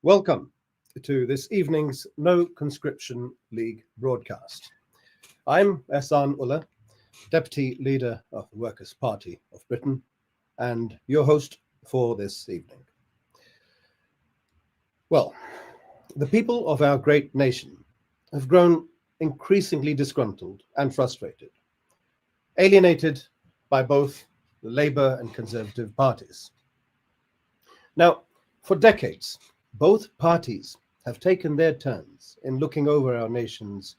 Welcome to this evening's No Conscription League broadcast. I'm Ahsan Ullah, Deputy Leader of the Workers' Party of Britain, and your host for this evening. Well, the people of our great nation have grown increasingly disgruntled and frustrated, alienated by both the Labour and Conservative parties. Now, for decades, both parties have taken their turns in looking over our nation's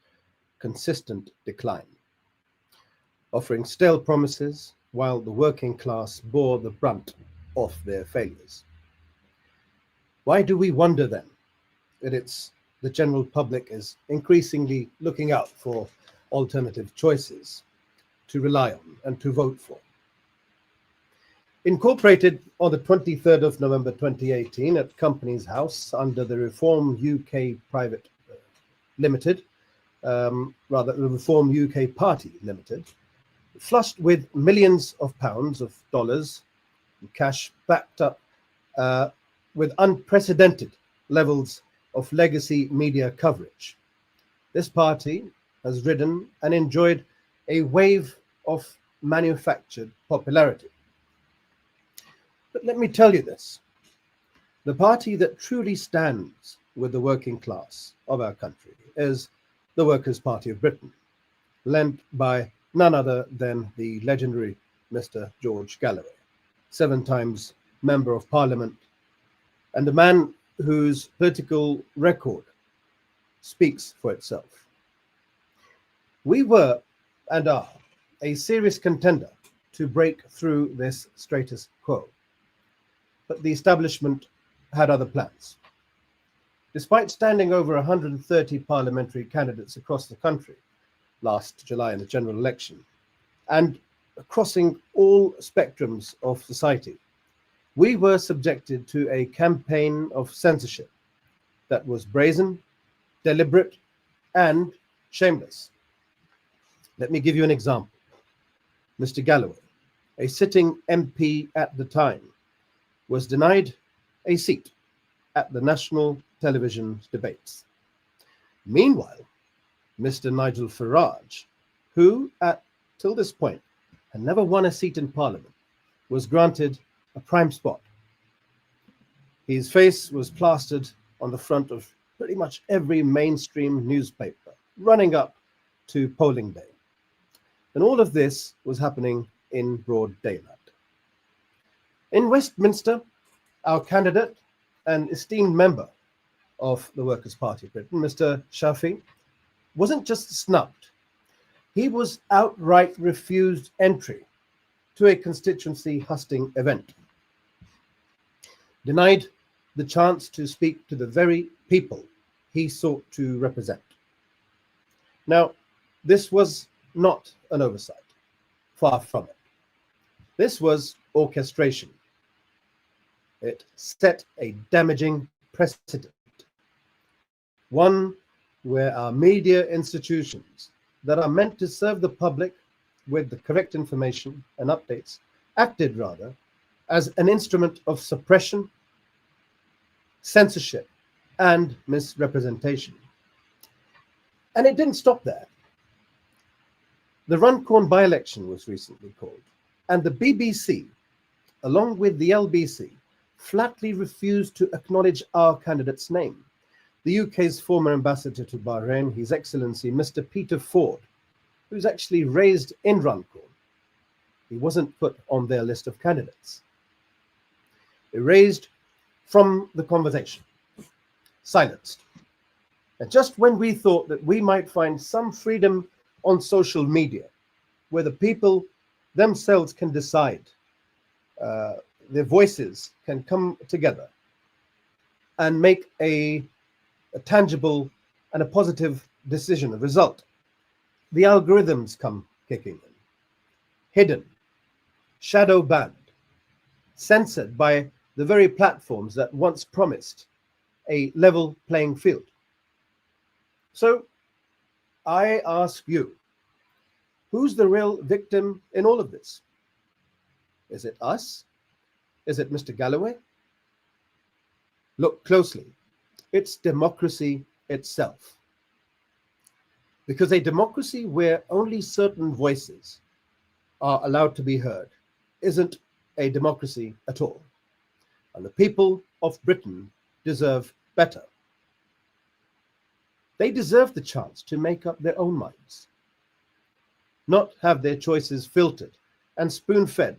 consistent decline, offering stale promises while the working class bore the brunt of their failures. Why do we wonder then that the general public is increasingly looking out for alternative choices to rely on and to vote for? Incorporated on the 23rd of November 2018 at Companies House under the Reform UK Private Limited, the Reform UK Party Limited, flushed with millions of pounds of dollars in cash backed up with unprecedented levels of legacy media coverage. This party has ridden and enjoyed a wave of manufactured popularity. But let me tell you this, the party that truly stands with the working class of our country is the Workers' Party of Britain, led by none other than the legendary Mr. George Galloway, 7 times Member of Parliament, and a man whose political record speaks for itself. We were and are a serious contender to break through this status quo. But the establishment had other plans. Despite standing over 130 parliamentary candidates across the country last July in the general election, and crossing all spectrums of society, we were subjected to a campaign of censorship that was brazen, deliberate, and shameless. Let me give you an example. Mr. Galloway, a sitting MP at the time, was denied a seat at the national television debates. Meanwhile, Mr. Nigel Farage, who till this point had never won a seat in Parliament, was granted a prime spot. His face was plastered on the front of pretty much every mainstream newspaper, running up to polling day. And all of this was happening in broad daylight. In Westminster, our candidate and esteemed member of the Workers' Party of Britain, Mr. Shafi, wasn't just snubbed, he was outright refused entry to a constituency hustling event, denied the chance to speak to the very people he sought to represent. Now, this was not an oversight, far from it. This was orchestration. It set a damaging precedent, one where our media institutions that are meant to serve the public with the correct information and updates acted rather as an instrument of suppression, censorship, and misrepresentation. And it didn't stop there. The Runcorn by-election was recently called, and the BBC, along with the LBC, flatly refused to acknowledge our candidate's name. The UK's former ambassador to Bahrain, His Excellency Mr. Peter Ford, who's actually raised in Runcorn, he wasn't put on their list of candidates. Erased from the conversation, silenced. And just when we thought that we might find some freedom on social media, where the people themselves can decide, their voices can come together and make a tangible and a positive decision, a result, the algorithms come kicking in, hidden, shadow banned, censored by the very platforms that once promised a level playing field. So I ask you, who's the real victim in all of this? Is it us? Is it Mr. Galloway? Look closely It's democracy itself. Because a democracy where only certain voices are allowed to be heard isn't a democracy at all. And the people of Britain deserve better. They deserve the chance to make up their own minds, not have their choices filtered and spoon-fed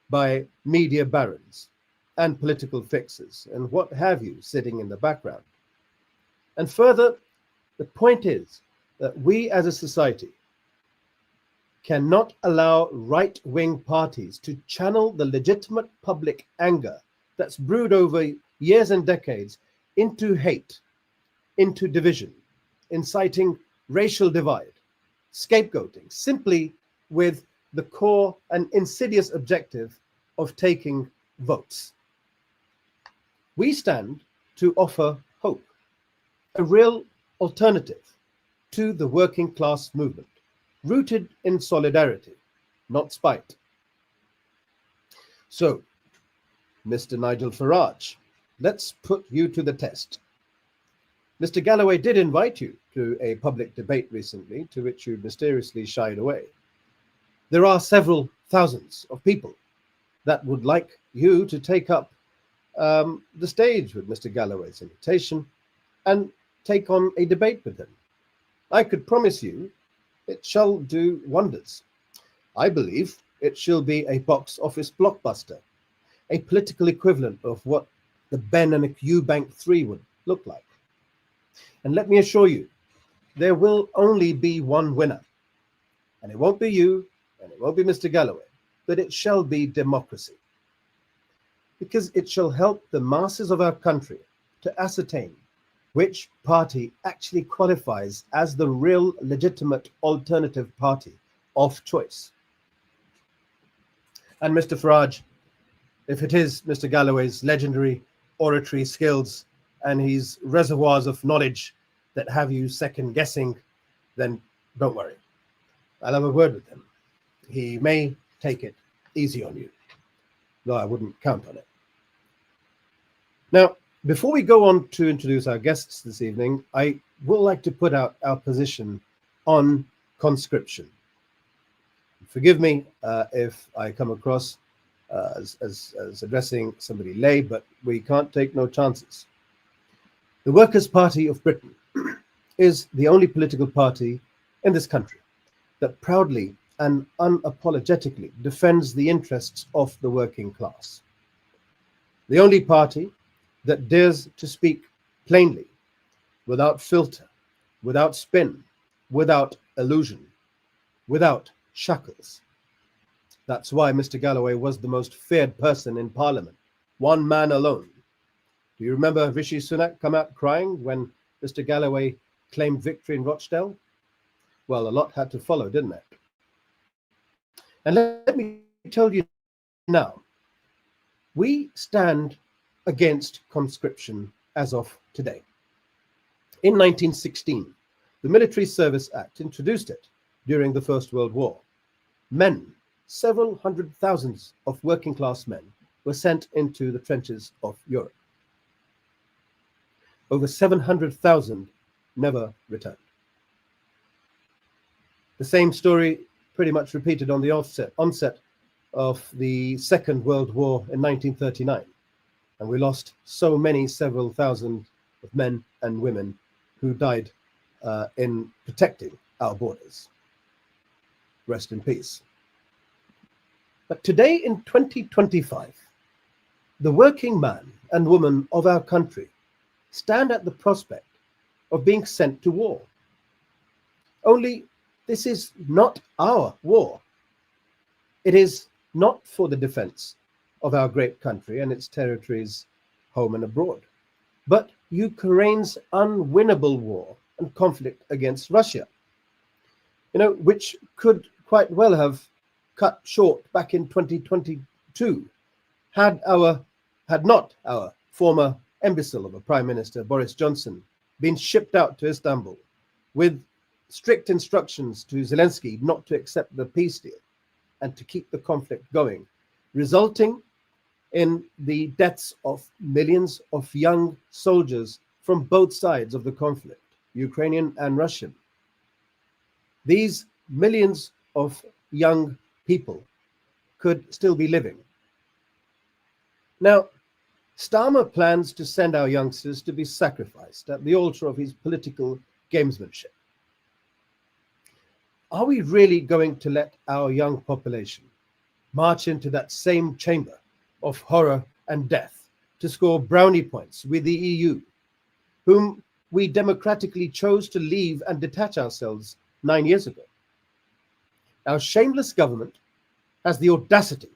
by media barons and political fixers and what have you sitting in the background. And further, the point is that we as a society cannot allow right-wing parties to channel the legitimate public anger that's brewed over years and decades into hate, into division, inciting racial divide, scapegoating, simply with the core and insidious objective of taking votes. We stand to offer hope, a real alternative to the working class movement, rooted in solidarity, not spite. So, Mr. Nigel Farage, let's put you to the test. Mr. Galloway did invite you to a public debate recently, to which you mysteriously shied away. There are several thousands of people that would like you to take up the stage with Mr. Galloway's invitation and take on a debate with him. I could promise you it shall do wonders. I believe it shall be a box office blockbuster, a political equivalent of what the Ben and Eubank 3 would look like. And let me assure you, there will only be one winner. And it won't be you, and it won't be Mr. Galloway, but it shall be democracy. Because it shall help the masses of our country to ascertain which party actually qualifies as the real legitimate alternative party of choice. And Mr. Farage, if it is Mr. Galloway's legendary oratory skills and his reservoirs of knowledge that have you second guessing, then don't worry. I'll have a word with him. He may take it easy on you, though I wouldn't count on it. Now, before we go on to introduce our guests this evening, I would like to put out our position on conscription. Forgive me if I come across as addressing somebody lay, but we can't take no chances. The Workers' Party of Britain is the only political party in this country that proudly and unapologetically defends the interests of the working class. The only party that dares to speak plainly, without filter, without spin, without illusion, without shackles. That's why Mr. Galloway was the most feared person in Parliament, one man alone. Do you remember Rishi Sunak come out crying when Mr. Galloway claimed victory in Rochdale? Well, a lot had to follow, didn't it? And let me tell you now, we stand against conscription as of today. In 1916, the Military Service Act introduced it during the First World War. Men, several hundred thousands of working class men, were sent into the trenches of Europe. Over 700,000 never returned. The same story pretty much repeated on the onset of the Second World War in 1939. And we lost so many, several thousand of men and women who died in protecting our borders. Rest in peace. But today in 2025, the working man and woman of our country stand at the prospect of being sent to war. Only this is not our war. It is not for the defense of our great country and its territories, home and abroad, but Ukraine's unwinnable war and conflict against Russia, which could quite well have cut short back in 2022 had not our former imbecile of a Prime Minister, Boris Johnson, been shipped out to Istanbul with strict instructions to Zelensky not to accept the peace deal and to keep the conflict going, resulting in the deaths of millions of young soldiers from both sides of the conflict, Ukrainian and Russian. These millions of young people could still be living. Now, Starmer plans to send our youngsters to be sacrificed at the altar of his political gamesmanship. Are we really going to let our young population march into that same chamber of horror and death to score brownie points with the EU, whom we democratically chose to leave and detach ourselves 9 years ago? Our shameless government has the audacity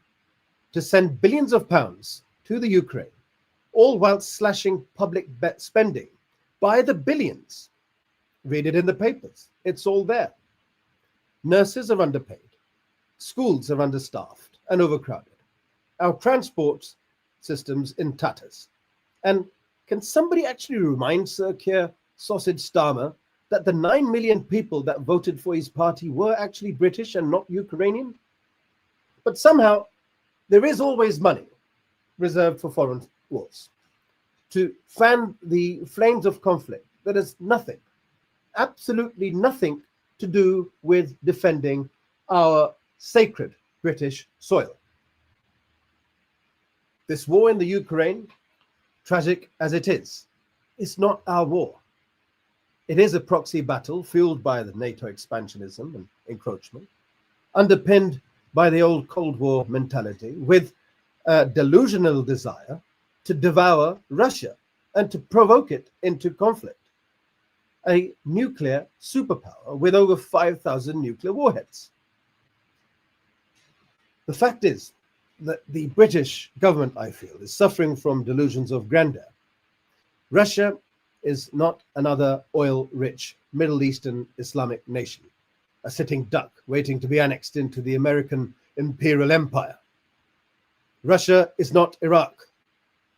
to send billions of pounds to the Ukraine, all while slashing public spending by the billions. Read it in the papers. It's all there. Nurses are underpaid. Schools are understaffed and overcrowded. Our transport systems in tatters. And can somebody actually remind Sir Keir Sausage Starmer that the 9 million people that voted for his party were actually British and not Ukrainian? But somehow there is always money reserved for foreign wars to fan the flames of conflict that has nothing, absolutely nothing to do with defending our sacred British soil. This war in the Ukraine, tragic as it is not our war. It is a proxy battle fueled by the NATO expansionism and encroachment, underpinned by the old Cold War mentality, with a delusional desire to devour Russia and to provoke it into conflict. A nuclear superpower with over 5,000 nuclear warheads. The fact is that the British government, I feel, is suffering from delusions of grandeur. Russia is not another oil-rich Middle Eastern Islamic nation, a sitting duck waiting to be annexed into the American imperial empire. Russia is not Iraq.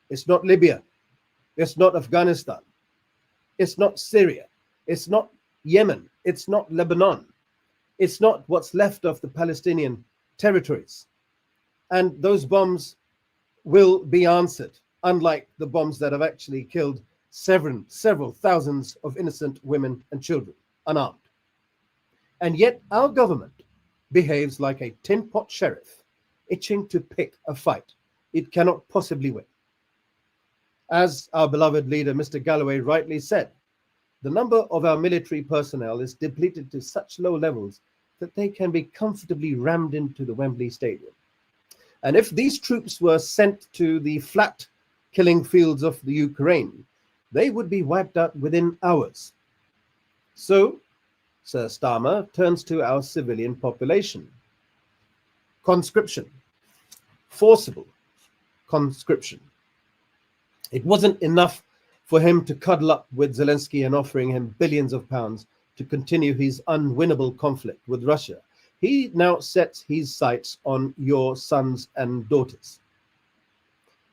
It's not Libya. It's not Afghanistan. It's not Syria. It's not Yemen. It's not Lebanon. It's not what's left of the Palestinian territories. And those bombs will be answered, unlike the bombs that have actually killed several thousands of innocent women and children, unarmed. And yet our government behaves like a tin pot sheriff, itching to pick a fight it cannot possibly win. As our beloved leader, Mr. Galloway, rightly said, the number of our military personnel is depleted to such low levels that they can be comfortably rammed into the Wembley Stadium. And if these troops were sent to the flat killing fields of the Ukraine, they would be wiped out within hours. So, Sir Starmer turns to our civilian population. Conscription. Forcible conscription. It wasn't enough for him to cuddle up with Zelensky and offering him billions of pounds to continue his unwinnable conflict with Russia. He now sets his sights on your sons and daughters.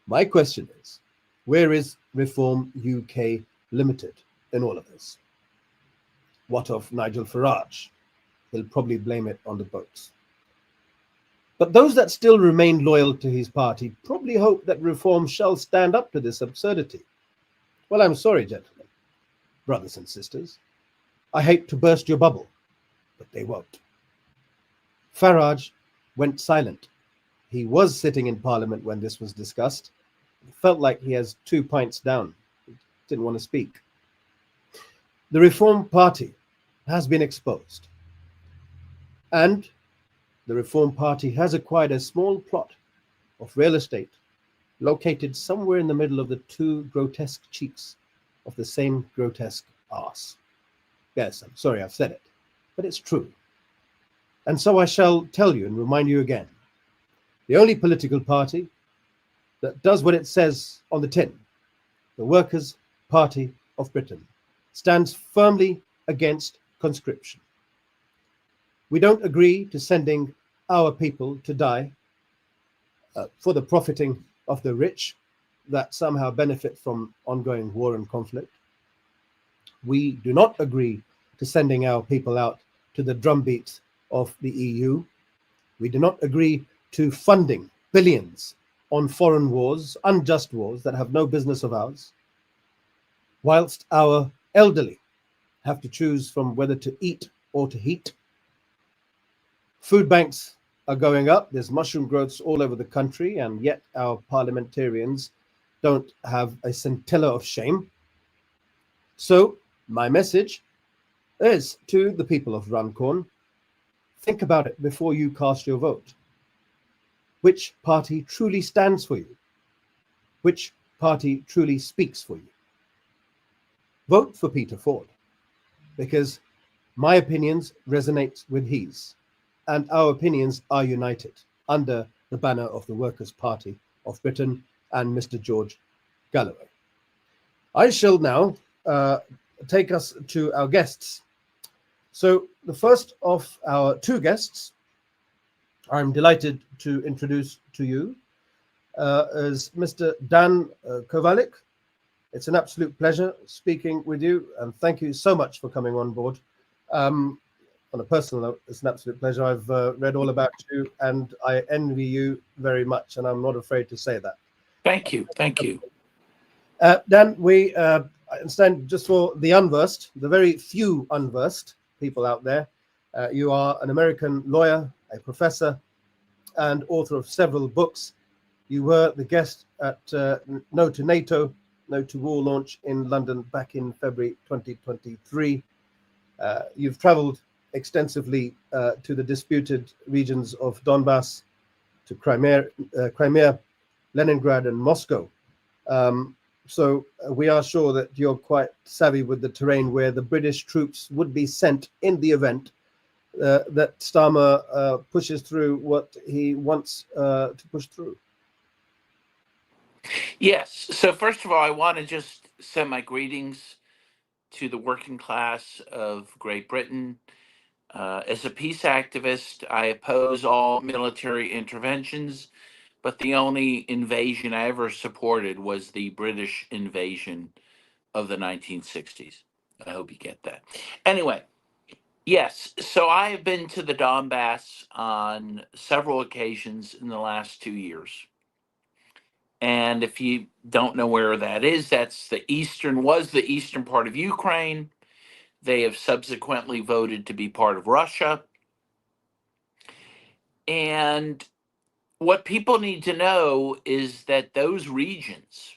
My question is, where is Reform UK Limited in all of this? What of Nigel Farage? He'll probably blame it on the boats. But those that still remain loyal to his party probably hope that Reform shall stand up to this absurdity. Well, I'm sorry, gentlemen, brothers and sisters. I hate to burst your bubble, but they won't. Farage went silent. He was sitting in Parliament when this was discussed. It felt like he has 2 pints down. He didn't want to speak. The Reform Party has been exposed. And the Reform Party has acquired a small plot of real estate located somewhere in the middle of the two grotesque cheeks of the same grotesque arse. Yes, I'm sorry I've said it, but it's true. And so I shall tell you and remind you again. The only political party that does what it says on the tin, the Workers' Party of Britain, stands firmly against conscription. We don't agree to sending our people to die for the profiting of the rich that somehow benefit from ongoing war and conflict. We do not agree to sending our people out to the drumbeat of the EU. We do not agree to funding billions on foreign wars, unjust wars that have no business of ours. whilst our elderly have to choose from whether to eat or to heat. Food banks are going up. There's mushroom growths all over the country, and yet our parliamentarians don't have a scintilla of shame. So my message is to the people of Runcorn: think about it before you cast your vote. Which party truly stands for you? Which party truly speaks for you? Vote for Peter Ford, because my opinions resonate with his, and our opinions are united under the banner of the Workers' Party of Britain and Mr. George Galloway. I shall now take us to our guests. So the first of our two guests, I'm delighted to introduce to you, is Mr. Dan Kovalik. It's an absolute pleasure speaking with you, and thank you so much for coming on board. On a personal note, it's an absolute pleasure. I've read all about you, and I envy you very much, and I'm not afraid to say that. Thank you. Thank you. Dan, we understand, just for the unversed, the very few unversed people out there, you are an American lawyer, a professor, and author of several books. You were the guest at No to NATO, No to War launch in London back in February 2023. You've traveled extensively to the disputed regions of Donbass, to Crimea, Leningrad, and Moscow. So we are sure that you're quite savvy with the terrain where the British troops would be sent in the event that Starmer pushes through what he wants to push through. Yes. So first of all, I want to just send my greetings to the working class of Great Britain. As a peace activist, I oppose all military interventions, but the only invasion I ever supported was the British invasion of the 1960s. I hope you get that. Anyway, yes. So I have been to the Donbass on several occasions in the last 2 years. And if you don't know where that is, was the eastern part of Ukraine. They have subsequently voted to be part of Russia. And what people need to know is that those regions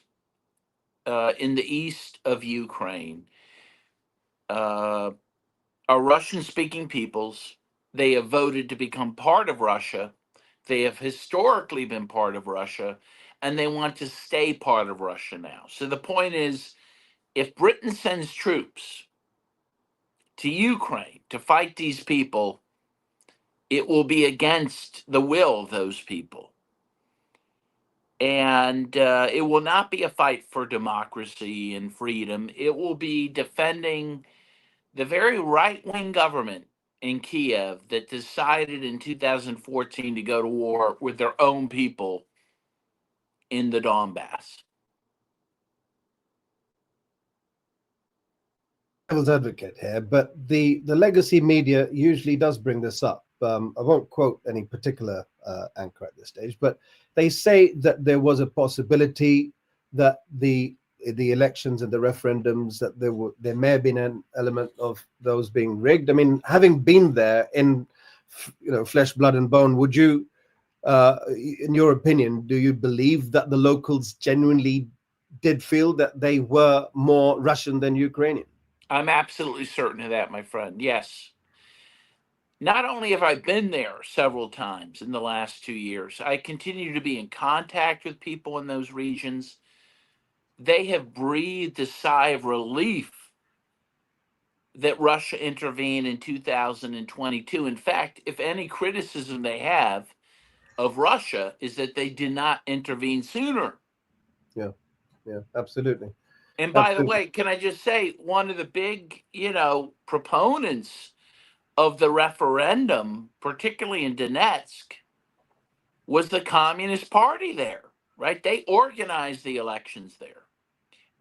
in the east of Ukraine are Russian speaking peoples. They have voted to become part of Russia. They have historically been part of Russia, and they want to stay part of Russia now. So the point is, if Britain sends troops to Ukraine to fight these people, it will be against the will of those people. And it will not be a fight for democracy and freedom. It will be defending the very right-wing government in Kiev that decided in 2014 to go to war with their own people in the Donbass. Devil's advocate here, but the legacy media usually does bring this up. I won't quote any particular anchor at this stage, but they say that there was a possibility that the elections and the referendums, that there may have been an element of those being rigged. I mean, having been there in flesh, blood, and bone, would you, in your opinion, do you believe that the locals genuinely did feel that they were more Russian than Ukrainian? I'm absolutely certain of that, my friend. Yes. Not only have I been there several times in the last 2 years, I continue to be in contact with people in those regions. They have breathed a sigh of relief that Russia intervened in 2022. In fact, if any criticism they have of Russia is that they did not intervene sooner. Yeah, absolutely. And by the way, can I just say, one of the big, proponents of the referendum, particularly in Donetsk, was the Communist Party there, right? They organized the elections there.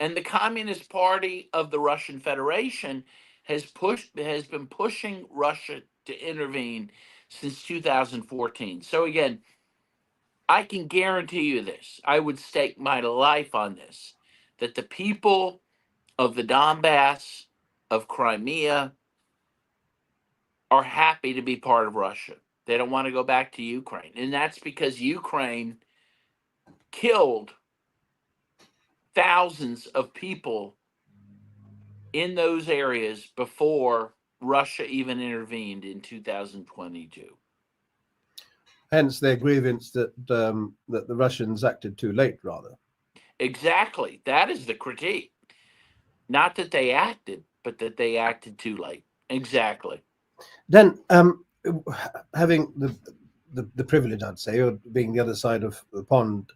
And the Communist Party of the Russian Federation has been pushing Russia to intervene since 2014. So again, I can guarantee you this. I would stake my life on this, that the people of the Donbass, of Crimea, are happy to be part of Russia. They don't want to go back to Ukraine. And that's because Ukraine killed thousands of people in those areas before Russia even intervened in 2022. Hence their grievance that that the Russians acted too late, rather. Exactly. That is the critique. Not that they acted, but that they acted too late. Exactly. Then, having the privilege, I'd say, of being the other side of the pond,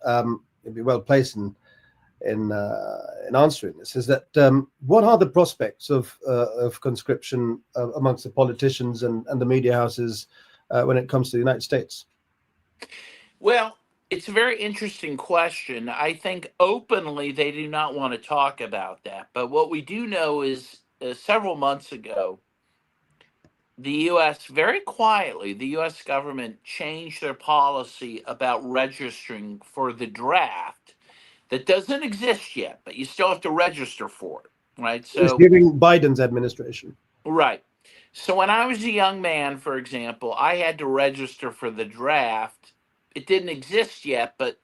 it'd be well placed in answering this. Is that what are the prospects of conscription amongst the politicians and the media houses when it comes to the United States? Well, it's a very interesting question. I think openly they do not want to talk about that. But what we do know is several months ago, the U.S., very quietly, the U.S. government changed their policy about registering for the draft that doesn't exist yet, but you still have to register for it, right? It's So, during Biden's administration. right. So when I was a young man, for example, I had to register for the draft. It didn't exist yet, but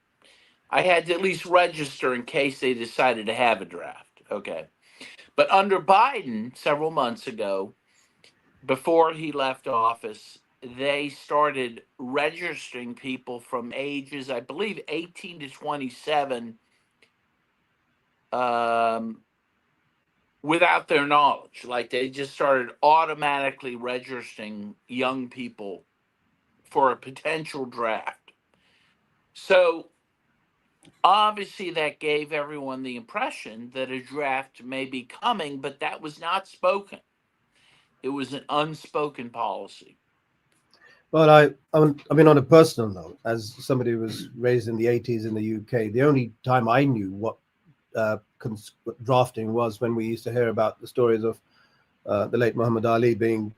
I had to at least register in case they decided to have a draft. Okay. But under Biden, several months ago, before he left office, they started registering people from ages, I believe, 18 to 27 without their knowledge. Like they just started automatically registering young people for a potential draft. So obviously that gave everyone the impression that a draft may be coming, but that was not spoken. It was an unspoken policy. Well, I mean, on a personal note, as somebody who was raised in the 80s in the UK, the only time I knew what drafting was when we used to hear about the stories of the late Muhammad Ali being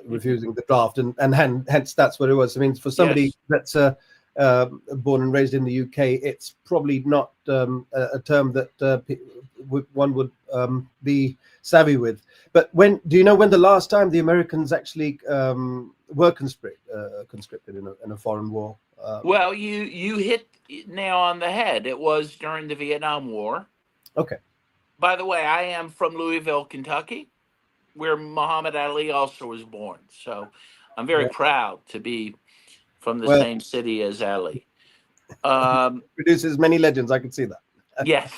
refusing the draft, and hence that's what it was. I mean, for somebody Yes. that's born and raised in the UK, it's probably not a term that one would be savvy with. But do you know when the last time the Americans actually were conscripted in a foreign war? Well, you hit nail on the head. It was during the Vietnam War. Okay. By the way, I am from Louisville, Kentucky, where Muhammad Ali also was born. So I'm very Yeah. proud to be from the Well, same city as Ali. produces many legends. I can see that. Yes.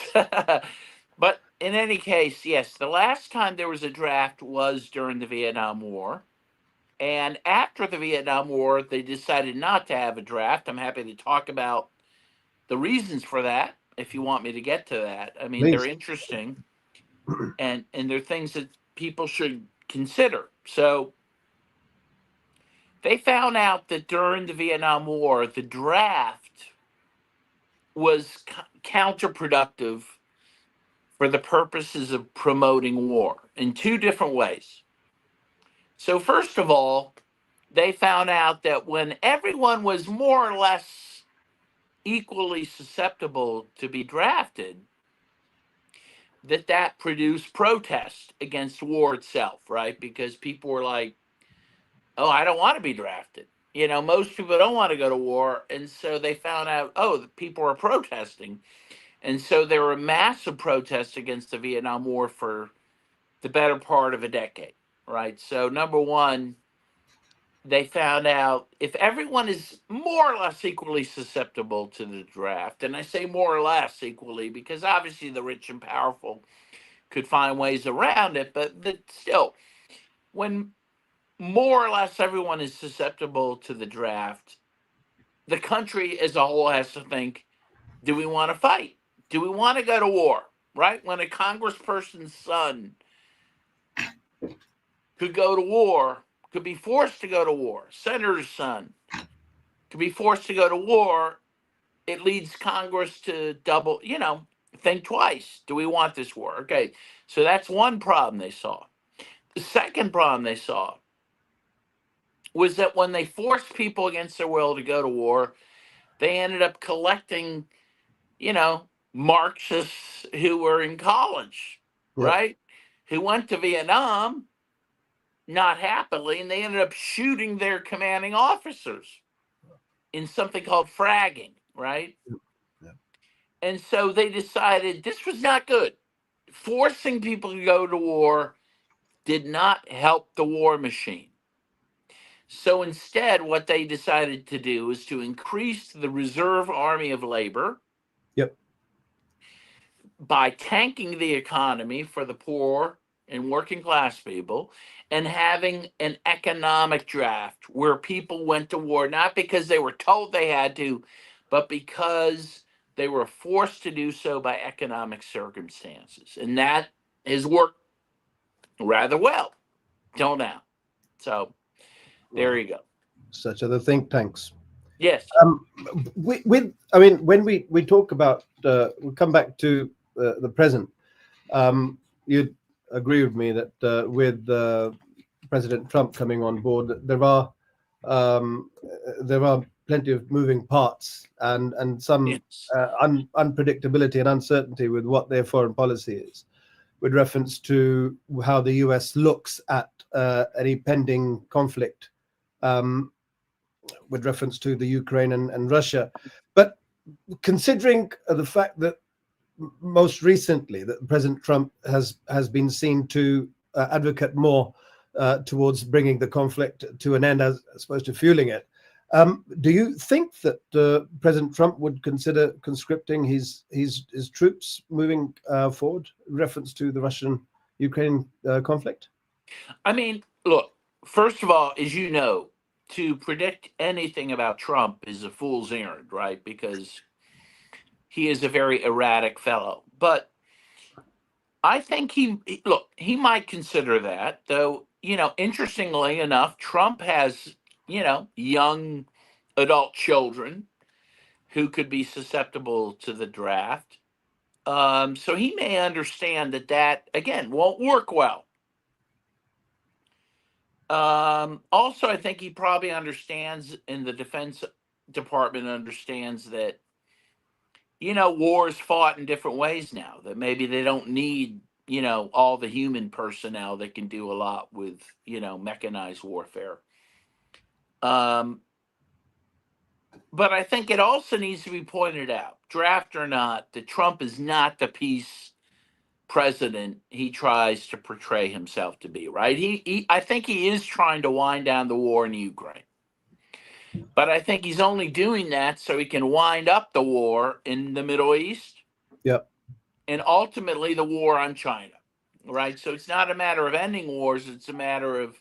But in any case, yes, the last time there was a draft was during the Vietnam War. And after the Vietnam War, they decided not to have a draft. I'm happy to talk about the reasons for that if you want me to get to that. I mean, they're Please. interesting and they're things that people should consider. So they found out that during the Vietnam War, the draft was counterproductive for the purposes of promoting war in two different ways. So, first of all, they found out that when everyone was more or less equally susceptible to be drafted, that produced protest against war itself, right? Because people were like, oh, I don't want to be drafted. You know, most people don't want to go to war. And so they found out, oh, the people are protesting. And so there were massive protests against the Vietnam War for the better part of a decade, right? So, number one, they found out if everyone is more or less equally susceptible to the draft, and I say more or less equally because obviously the rich and powerful could find ways around it, but still, when more or less everyone is susceptible to the draft, the country as a whole has to think, do we want to fight? Do we want to go to war? Right? When a congressperson's son could go to war, could be forced to go to war, senator's son could be forced to go to war, it leads Congress to double, think twice. Do we want this war? Okay. So that's one problem they saw. The second problem they saw was that when they forced people against their will to go to war, they ended up collecting, Marxists who were in college. right? Who went to Vietnam not happily, and they ended up shooting their commanding officers in something called fragging, right? Yeah. And so they decided this was not good. Forcing people to go to war did not help the war machine. So instead, what they decided to do is to increase the reserve army of labor Yep. by tanking the economy for the poor and working class people and having an economic draft where people went to war not because they were told they had to, but because they were forced to do so by economic circumstances. And that has worked rather well till now. So there you go. Such are the think tanks. Yes. I mean, when we talk about, we come back to the present. You'd agree with me that with President Trump coming on board, there are plenty of moving parts and some Yes. unpredictability and uncertainty with what their foreign policy is, with reference to how the US looks at any pending conflict. With reference to the Ukraine and Russia. But considering the fact that most recently that President Trump has been seen to advocate more towards bringing the conflict to an end as opposed to fueling it, do you think that President Trump would consider conscripting his troops moving forward in reference to the Russian-Ukraine conflict? I mean, look, first of all, as you know, to predict anything about Trump is a fool's errand, right? Because he is a very erratic fellow. But I think he might consider that, though, interestingly enough, Trump has, young adult children who could be susceptible to the draft. So he may understand that again won't work well. Also, I think he probably understands, in the Defense Department understands that, war is fought in different ways now, that maybe they don't need, all the human personnel that can do a lot with, mechanized warfare. But I think it also needs to be pointed out, draft or not, that Trump is not the peace president he tries to portray himself to be, right? I think he is trying to wind down the war in Ukraine. But I think he's only doing that so he can wind up the war in the Middle East. Yep. And ultimately the war on China, right? So it's not a matter of ending wars, it's a matter of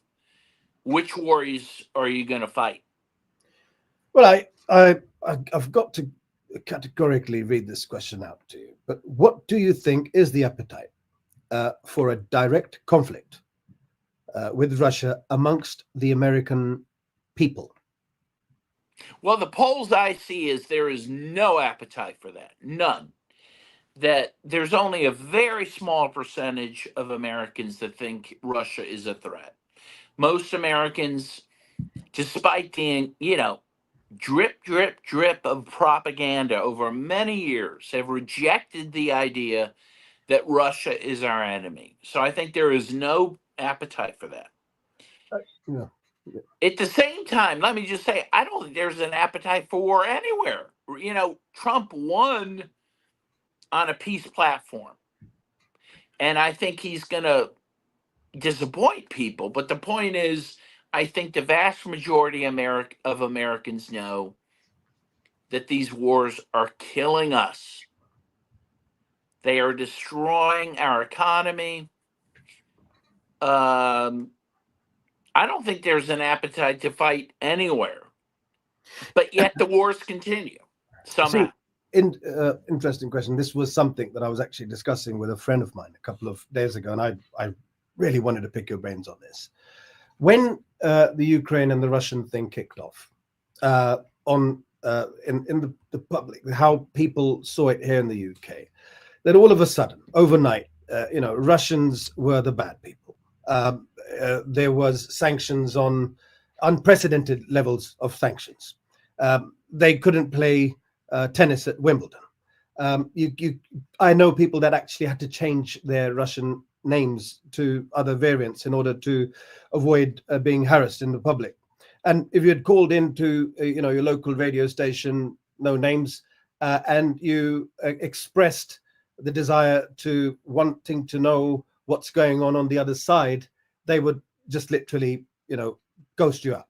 which wars are you going to fight? Well, I've got to categorically read this question out to you. But what do you think is the appetite for a direct conflict with Russia amongst the American people? Well, the polls I see is there is no appetite for that, none. That there's only a very small percentage of Americans that think Russia is a threat. Most Americans, despite the, drip, drip, drip of propaganda over many years, have rejected the idea that Russia is our enemy. So I think there is no appetite for that. Yeah. At the same time, let me just say, I don't think there's an appetite for war anywhere. Trump won on a peace platform. And I think he's going to disappoint people. But the point is, I think the vast majority of Americans know that these wars are killing us. They are destroying our economy. I don't think there's an appetite to fight anywhere. But yet the wars continue somehow. See, interesting question. This was something that I was actually discussing with a friend of mine a couple of days ago, and I really wanted to pick your brains on this. When the Ukraine and the Russian thing kicked off, in the public, how people saw it here in the UK, that all of a sudden, overnight, Russians were the bad people. There was sanctions on unprecedented levels of sanctions. They couldn't play tennis at Wimbledon. I know people that actually had to change their Russian names to other variants in order to avoid being harassed in the public. And if you had called into your local radio station, no names, and you expressed the desire to wanting to know what's going on the other side, they would just literally ghost you out.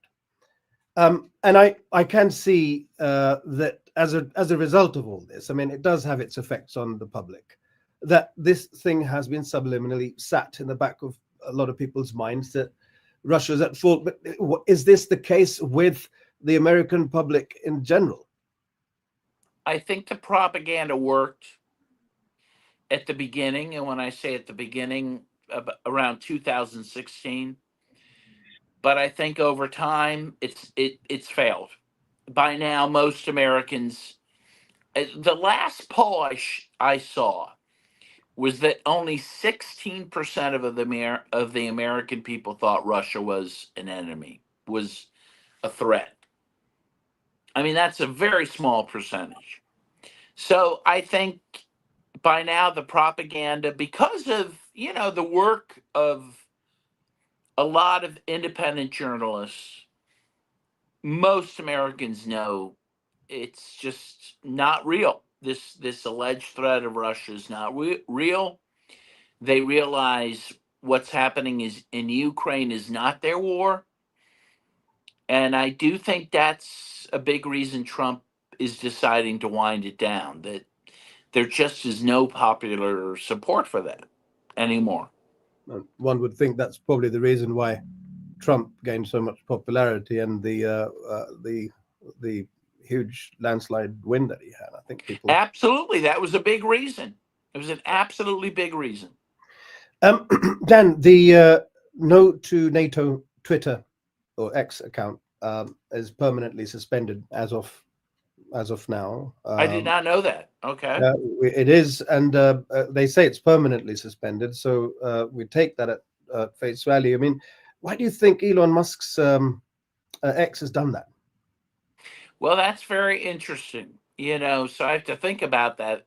And I can see that as a result of all this, I mean, it does have its effects on the public, that this thing has been subliminally sat in the back of a lot of people's minds that Russia's at fault. But is this the case with the American public in general? I think the propaganda worked at the beginning, and when I say at the beginning, around 2016. But I think over time, it's failed. By now, most Americans. The last poll I saw was that only 16% of the American people thought Russia was an enemy, was a threat. I mean, that's a very small percentage. So I think by now the propaganda, because of the work of a lot of independent journalists, most Americans know it's just not real. This alleged threat of Russia is not real. They realize what's happening is in Ukraine is not their war. And I do think that's a big reason Trump is deciding to wind it down, that there just is no popular support for that anymore. One would think that's probably the reason why Trump gained so much popularity and the huge landslide win that he had. I think people Absolutely, that was a big reason. It was an absolutely big reason. Dan, the No to NATO Twitter or X account is permanently suspended as of now. I did not know that. Okay. It is, and they say it's permanently suspended. So we take that at face value. I mean, why do you think Elon Musk's X has done that? Well, that's very interesting. So I have to think about that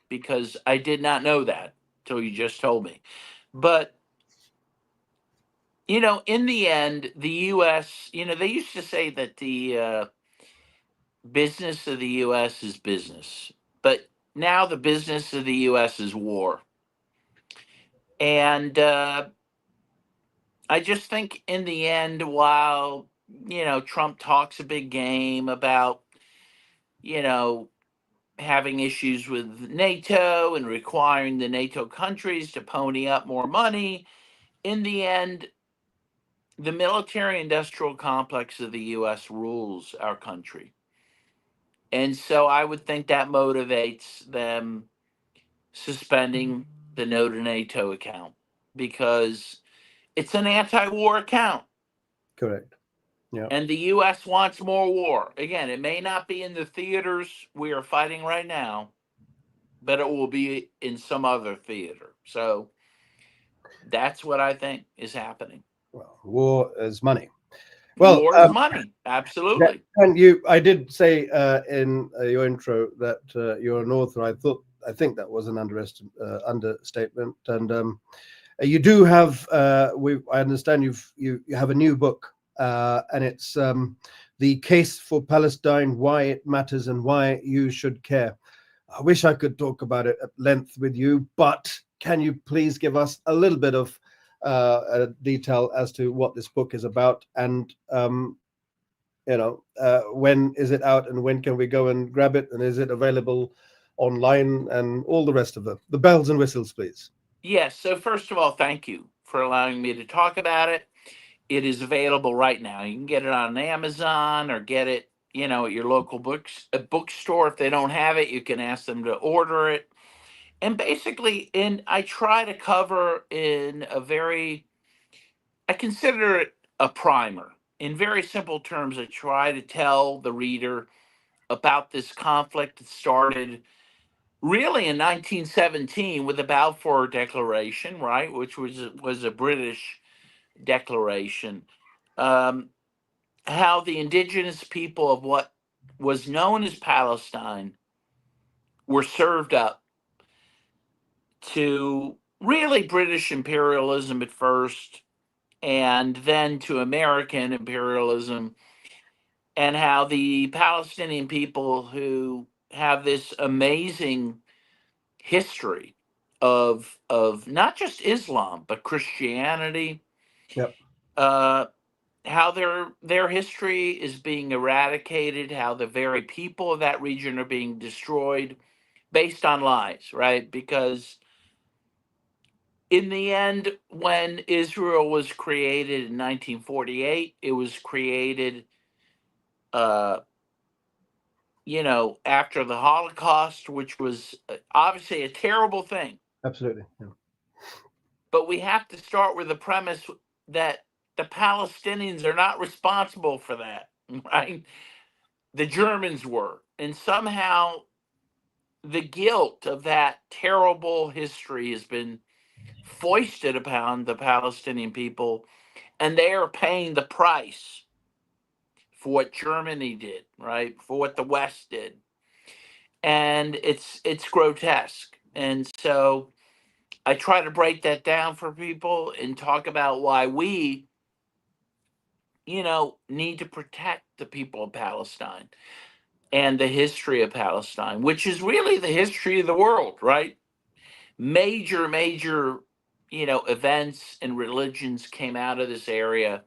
because I did not know that till you just told me. But in the end, the U.S. They used to say that the business of the U.S. is business, but now the business of the U.S. is war. And I just think in the end, while Trump talks a big game about having issues with NATO and requiring the NATO countries to pony up more money, in the end, the military industrial complex of the U.S. rules our country. And so I would think that motivates them suspending the no to NATO account because it's an anti war account. Correct. Yeah. And the U.S. wants more war. Again, it may not be in the theaters we are fighting right now, but it will be in some other theater. So that's what I think is happening. Well, war is money. Well, war is money. Absolutely. And I did say in your intro that you're an author. I think that was an understatement. And you do have. I understand you have a new book, and it's The Case for Palestine: Why It Matters and Why You Should Care. I wish I could talk about it at length with you, but can you please give us a little bit of detail as to what this book is about, and when is it out, and when can we go and grab it, and is it available online, and all the rest of the bells and whistles, please? Yes. So first of all, thank you for allowing me to talk about it. It is available right now. You can get it on Amazon or get it, at your local bookstore. If they don't have it, you can ask them to order it. And basically, I try to cover I consider it a primer. In very simple terms, I try to tell the reader about this conflict that started really in 1917 with the Balfour Declaration, right, which was a British declaration. How the indigenous people of what was known as Palestine were served up to really British imperialism at first, and then to American imperialism, and how the Palestinian people, who have this amazing history of not just Islam but Christianity, Yep. How their history is being eradicated, how the very people of that region are being destroyed based on lies, right? Because in the end, when Israel was created in 1948, it was created, uh, after the Holocaust, which was obviously a terrible thing. Absolutely. Yeah. But we have to start with the premise that the Palestinians are not responsible for that, right? The Germans were. And somehow the guilt of that terrible history has been foisted upon the Palestinian people, and they are paying the price for what Germany did, right? For what the West did. And it's grotesque. And so I try to break that down for people and talk about why we, need to protect the people of Palestine and the history of Palestine, which is really the history of the world, right? Major, events and religions came out of this area,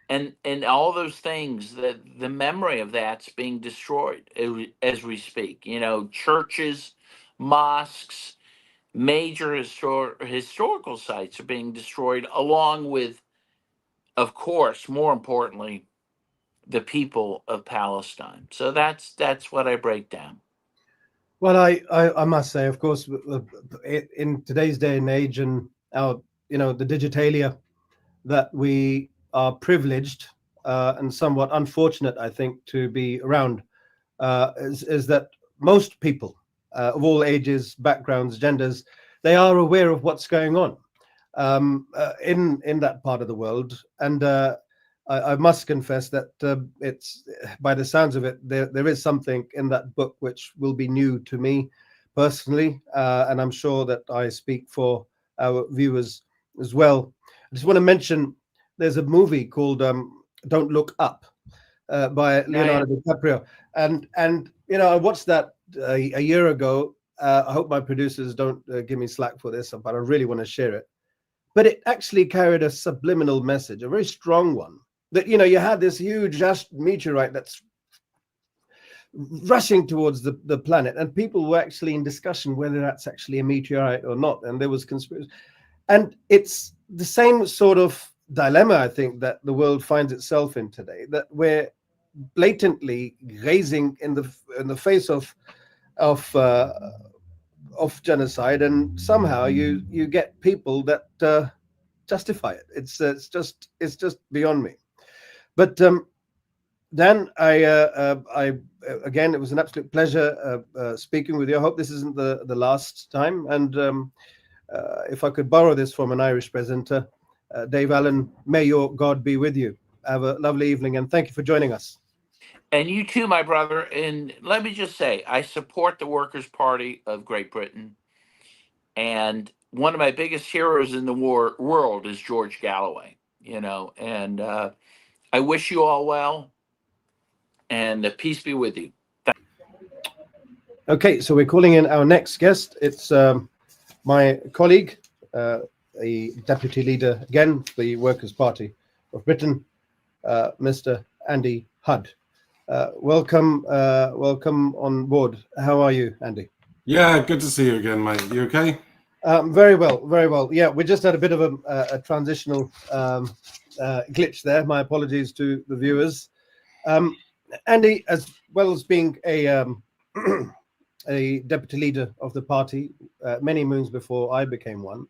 and all those things, that the memory of that's being destroyed as we speak. Churches, mosques, major historical sites are being destroyed, along with, of course, more importantly, the people of Palestine. So that's what I break down. Well, I must say, of course, in today's day and age, and our, the digitalia, that we are privileged and somewhat unfortunate, I think, to be around, is that most people of all ages, backgrounds, genders, they are aware of what's going on in that part of the world. And I must confess that it's, by the sounds of it, there is something in that book which will be new to me personally, and I'm sure that I speak for our viewers as well. I just want to mention there's a movie called Don't Look Up by Leonardo DiCaprio, and I watched that a year ago. I hope my producers don't give me slack for this, but I really want to share it. But it actually carried a subliminal message, a very strong one. That you had this huge meteorite that's rushing towards the planet, and people were actually in discussion whether that's actually a meteorite or not, and there was conspiracy. And it's the same sort of dilemma, I think, that the world finds itself in today, that we're blatantly gazing in the face of genocide, and somehow you get people that justify it. It's just beyond me. But Dan, I again, it was an absolute pleasure speaking with you. I hope this isn't the last time. And if I could borrow this from an Irish presenter, Dave Allen, may your God be with you. Have a lovely evening, and thank you for joining us. And you too, my brother. And let me just say, I support the Workers' Party of Great Britain. And one of my biggest heroes in the world is George Galloway, and I wish you all well, and peace be with you. Okay, so we're calling in our next guest. It's my colleague, a deputy leader, again, for the Workers' Party of Britain, Mr. Andy Hudd. Welcome on board. How are you, Andy? Yeah, good to see you again, mate. You okay? Very well, very well. Yeah, we just had a bit of a transitional glitch there. My apologies to the viewers. Andy, as well as being a a deputy leader of the party many moons before I became one,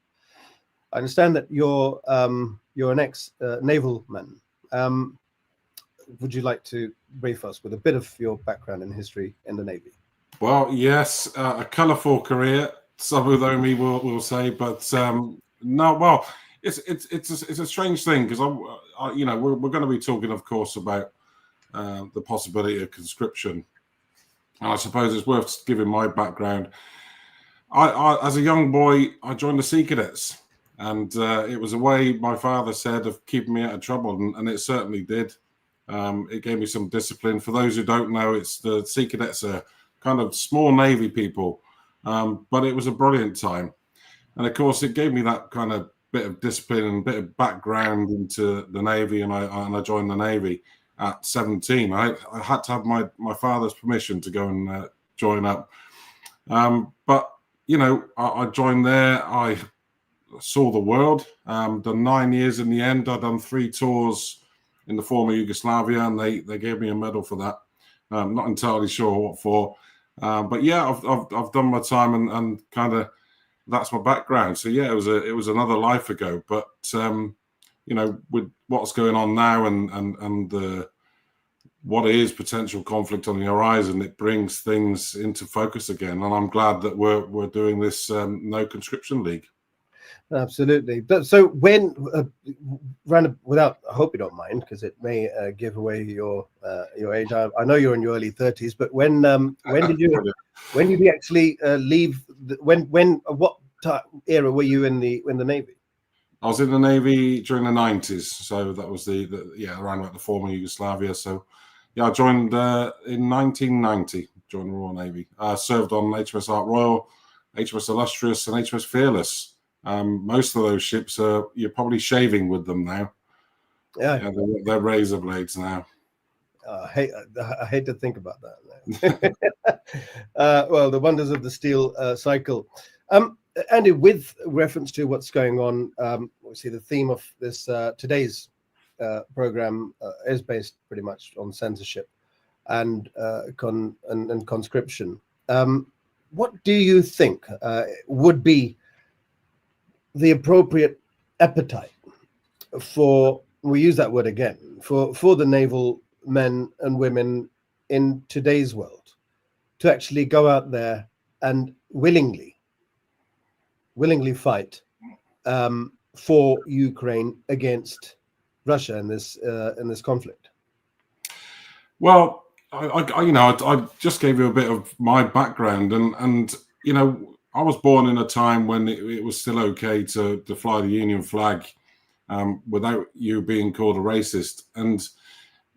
I understand that you're an ex-naval man. Would you like to brief us with a bit of your background and history in the Navy? Well, yes, a colourful career, some of me will say, but no. Well, it's a strange thing, because we're going to be talking, of course, about the possibility of conscription And I suppose it's worth giving my background. I as a young boy, I joined the Sea Cadets, and it was a way my father said of keeping me out of trouble, and it certainly did. It gave me some discipline. For those who don't know, it's the Sea Cadets are kind of small Navy people, but it was a brilliant time. And of course, it gave me that kind of bit of discipline and bit of background into the Navy, and I joined the Navy at 17. I had to have my father's permission to go and join up. But, you know, I joined there. I saw the world, done 9 years in the end. I'd done 3 tours in the former Yugoslavia, and they gave me a medal for that. I'm not entirely sure what for. But yeah, I've done my time, and kind of that's my background. So yeah, it was another life ago. But you know, with what's going on now and the what is potential conflict on the horizon, it brings things into focus again. And I'm glad that we're doing this No Conscription League. Absolutely. But so when without, I hope you don't mind, because it may give away your age. I know you're in your early 30s, but when did you actually leave? What era were you in the Navy? I was in the Navy during the 90s, so that was around about the former Yugoslavia. So yeah, I joined in 1990. Joined the Royal Navy. I served on HMS Ark Royal, HMS Illustrious, and HMS Fearless. Most of those ships you're probably shaving with them now. Yeah, they're razor blades now. I hate to think about that. Well, the wonders of the steel cycle. Andy, with reference to what's going on, obviously the theme of this today's program is based pretty much on censorship and conscription. What do you think would be the appropriate appetite for, we use that word again, for the naval men and women in today's world to actually go out there and willingly fight for Ukraine against Russia in this conflict? Well, I just gave you a bit of my background, and you know, I was born in a time when it was still okay to fly the Union flag without you being called a racist, and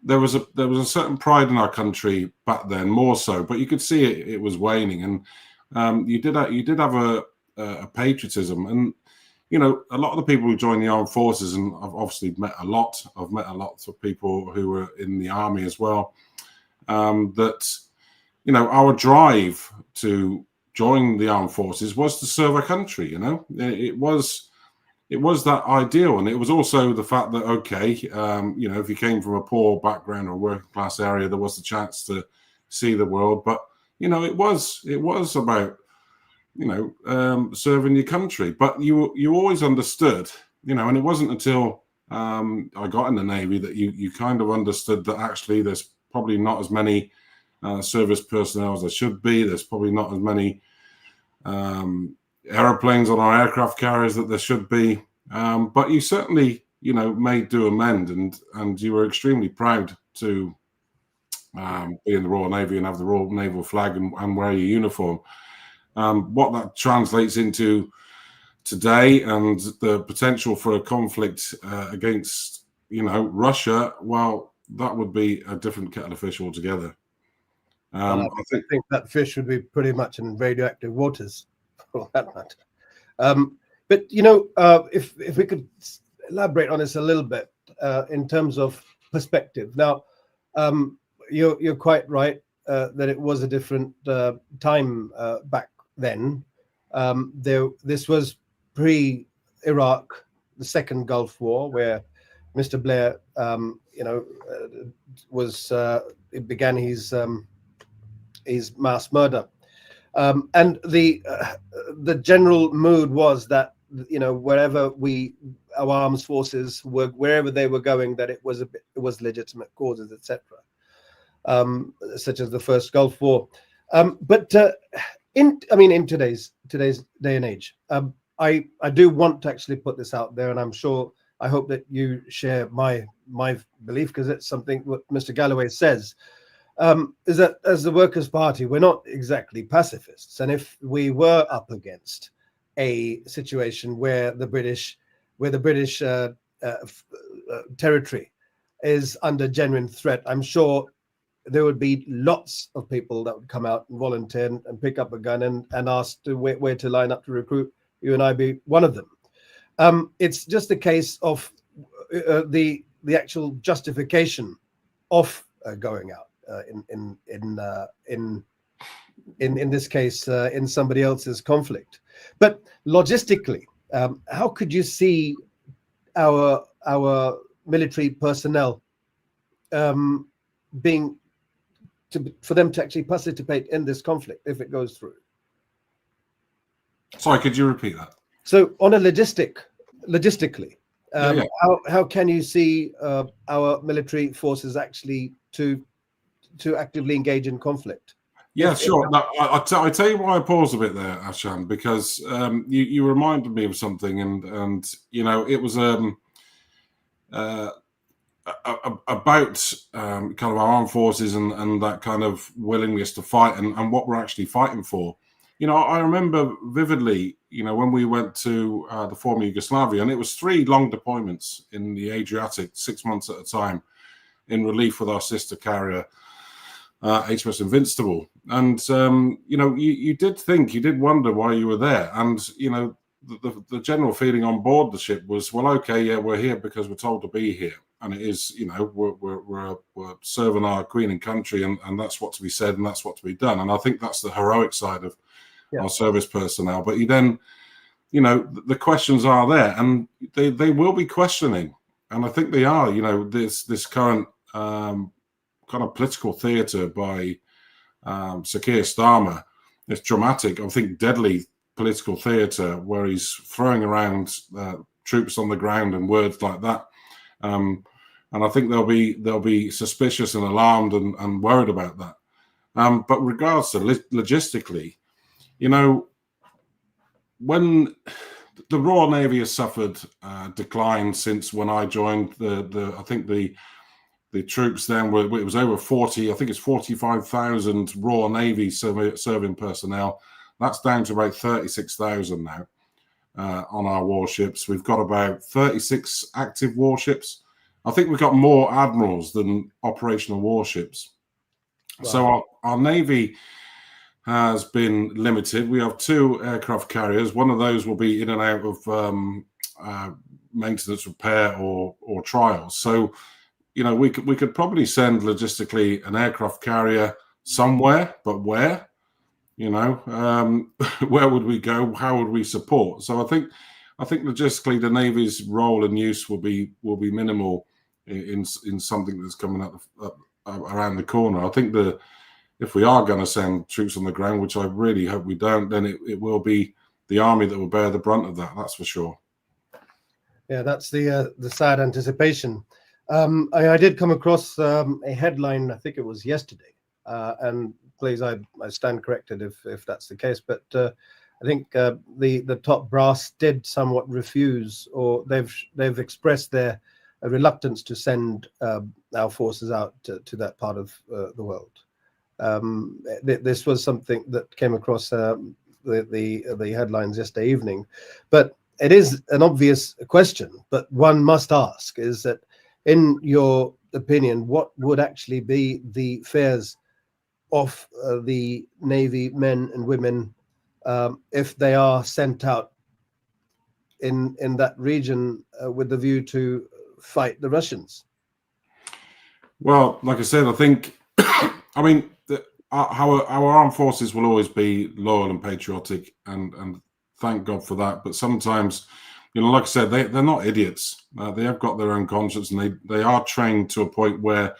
there was a certain pride in our country back then, more so. But you could see it was waning, and you did have a patriotism, and you know, a lot of the people who joined the armed forces, and I've obviously met a lot of people who were in the army as well. That, you know, our drive to join the armed forces was to serve our country. You know, it was that ideal, and it was also the fact that you know, if you came from a poor background or working class area, there was the chance to see the world. But you know, it was about, you know, serving your country. But you always understood, you know, and it wasn't until I got in the Navy that you kind of understood that actually there's probably not as many service personnel as there should be. There's probably not as many aeroplanes on our aircraft carriers that there should be. But you certainly, you know, made do amend, and you were extremely proud to be in the Royal Navy and have the Royal Naval flag and wear your uniform. What that translates into today and the potential for a conflict against, you know, Russia, well, that would be a different kettle of fish altogether. I think that fish would be pretty much in radioactive waters for that matter. But you know, if we could elaborate on this a little bit in terms of perspective. Now, you're quite right that it was a different time back then. This was pre-Iraq, the second Gulf War, where Mr. Blair, you know, began his mass murder, and the general mood was that, you know, wherever our armed forces were, wherever they were going, that it was legitimate causes, etc., such as the first Gulf War. But in today's day and age, I do want to actually put this out there, and I hope that you share my belief, because it's something what Mr. Galloway says. is that as the Workers' Party, we're not exactly pacifists. And if we were up against a situation where the British territory is under genuine threat, I'm sure there would be lots of people that would come out and volunteer and pick up a gun and ask where to line up to recruit. You and I be one of them. It's just a case of the actual justification of going out in this case in somebody else's conflict. But logistically, how could you see our military personnel for them to actually participate in this conflict if it goes through? Sorry, could you repeat that? So on a logistically, how can you see our military forces actually to actively engage in conflict? Yeah, sure. No, I tell you why I paused a bit there, Ahsan, because you reminded me of something, and you know, it was about kind of our armed forces and that kind of willingness to fight and what we're actually fighting for. You know, I remember vividly, you know, when we went to the former Yugoslavia, and it was 3 long deployments in the Adriatic, 6 months at a time, in relief with our sister carrier, HMS Invincible. And, you know, you did wonder why you were there. And, you know, the general feeling on board the ship was, well, okay, yeah, we're here because we're told to be here. And it is, you know, we're serving our Queen and country, and that's what to be said and that's what to be done. And I think that's the heroic side of our service personnel. But you then, you know, the questions are there, and they will be questioning. And I think they are, you know, this current kind of political theatre by Sir Keir Starmer, this dramatic, I think deadly political theatre where he's throwing around troops on the ground and words like that. And I think they'll be suspicious and alarmed and worried about that. But regards to logistically, you know, when the Royal Navy has suffered decline since when I joined, I think the troops then it was over 40, I think it's 45,000 Royal Navy serving personnel. That's down to about 36,000 now on our warships. We've got about 36 active warships. I think we've got more admirals than operational warships. Wow. So our Navy has been limited. We have 2 aircraft carriers. One of those will be in and out of maintenance, repair, or trials. So, you know, we could probably send logistically an aircraft carrier somewhere, but where? You know, where would we go? How would we support? So I think logistically the Navy's role and use will be minimal in something that's coming up around the corner. I think if we are going to send troops on the ground, which I really hope we don't, then it will be the army that will bear the brunt of that. That's for sure. Yeah, that's the sad anticipation. I did come across a headline, I think it was yesterday, and please, I stand corrected if that's the case, but I think the top brass did somewhat refuse, or they've expressed their reluctance to send our forces out to that part of the world. This was something that came across the headlines yesterday evening, but it is an obvious question, but one must ask, is that in your opinion, what would actually be the fares of the Navy men and women if they are sent out in that region with the view to fight the Russians? Well, like I said, I think, I mean, our armed forces will always be loyal and patriotic, and thank God for that. But sometimes, you know, like I said, they're not idiots. They have got their own conscience, and they are trained to a point where,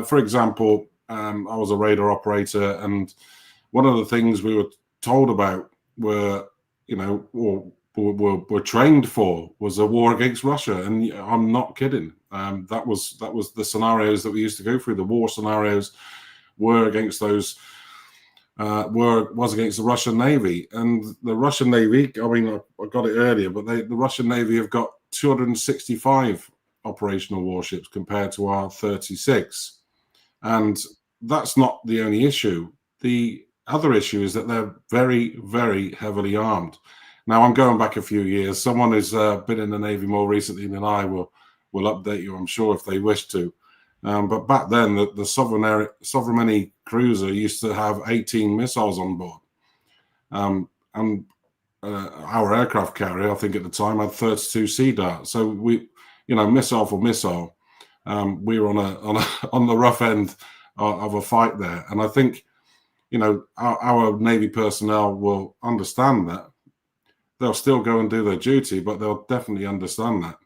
for example, I was a radar operator, and one of the things we were told about were, you know, or were trained for was a war against Russia, and I'm not kidding. That was the scenarios that we used to go through. The war scenarios were against those. Was against the Russian Navy, and the Russian Navy, I mean, I got it earlier, but the Russian Navy have got 265 operational warships compared to our 36. And that's not the only issue. The other issue is that they're very, very heavily armed. Now, I'm going back a few years. Someone who's been in the Navy more recently than I will update you, I'm sure, if they wish to. But back then, the Sovereignty cruiser used to have 18 missiles on board. And our aircraft carrier, I think at the time, had 32 Sea Darts. So we, missile for missile, we were on the rough end of a fight there. And I think, our Navy personnel will understand that. They'll still go and do their duty, but they'll definitely understand that.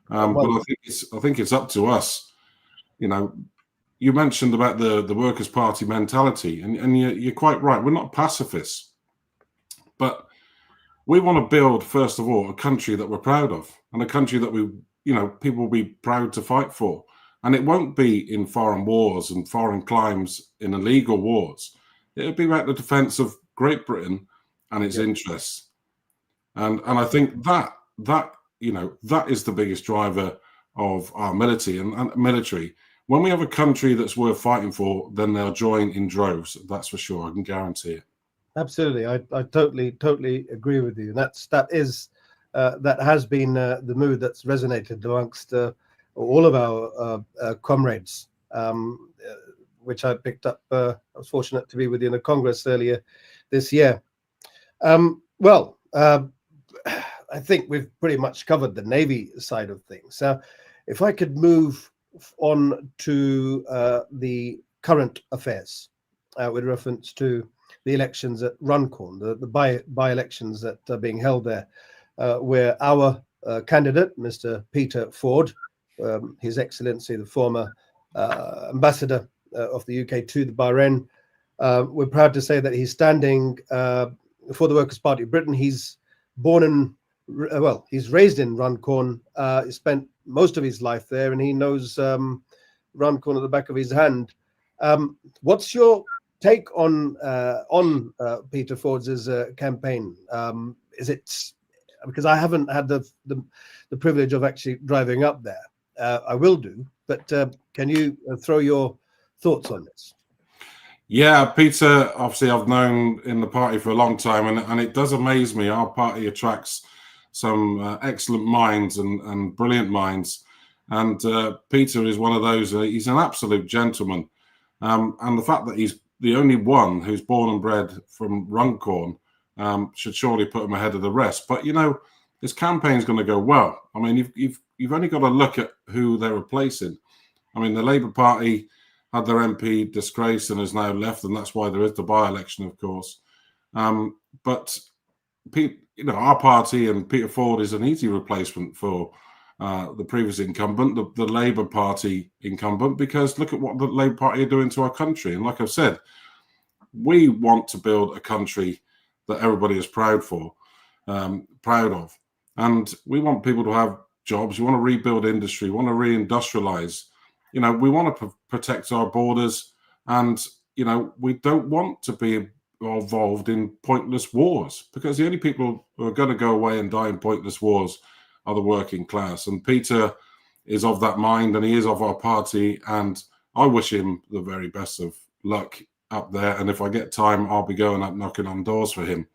But I think it's up to us. You mentioned about the Workers' Party mentality, and you're quite right. We're not pacifists, but we want to build, first of all, a country that we're proud of, and a country that people will be proud to fight for. And it won't be in foreign wars and foreign climes, in illegal wars. It'll be about the defence of Great Britain and its interests. And I think that is the biggest driver of our military and military. When we have a country that's worth fighting for, then they'll join in droves. That's for sure. I can guarantee it. Absolutely, I totally agree with you. That has been the mood that's resonated amongst all of our comrades, which I picked up. I was fortunate to be with you in the Congress earlier this year. I think we've pretty much covered the Navy side of things. If I could move on to the current affairs with reference to the elections at Runcorn, the by-elections that are being held there, where our candidate, Mr. Peter Ford, His Excellency, the former ambassador of the UK to the Bahrain, we're proud to say that he's standing for the Workers' Party of Britain. He's he's raised in Runcorn. He spent most of his life there, and he knows Runcorn at the back of his hand. What's your take on Peter Ford's campaign? Is it, because I haven't had the privilege of actually driving up there? I will do, but can you throw your thoughts on this? Yeah, Peter, obviously I've known in the party for a long time, and it does amaze me. Our party attracts some excellent minds and brilliant minds. And Peter is one of those. He's an absolute gentleman. And the fact that he's the only one who's born and bred from Runcorn should surely put him ahead of the rest. But, his campaign's going to go well. I mean, you've only got to look at who they're replacing. I mean, the Labour Party had their MP disgraced and has now left, and that's why there is the by-election, of course. But our party and Peter Ford is an easy replacement for the previous incumbent, the Labour Party incumbent, because look at what the Labour Party are doing to our country. And like I've said, we want to build a country that everybody is proud of. And we want people to have jobs. We want to rebuild industry. We want to reindustrialize. We want to protect our borders, and we don't want to be involved in pointless wars, because the only people who are going to go away and die in pointless wars are the working class. And Peter is of that mind, and he is of our party, and I wish him the very best of luck up there. And if I get time, I'll be going up knocking on doors for him.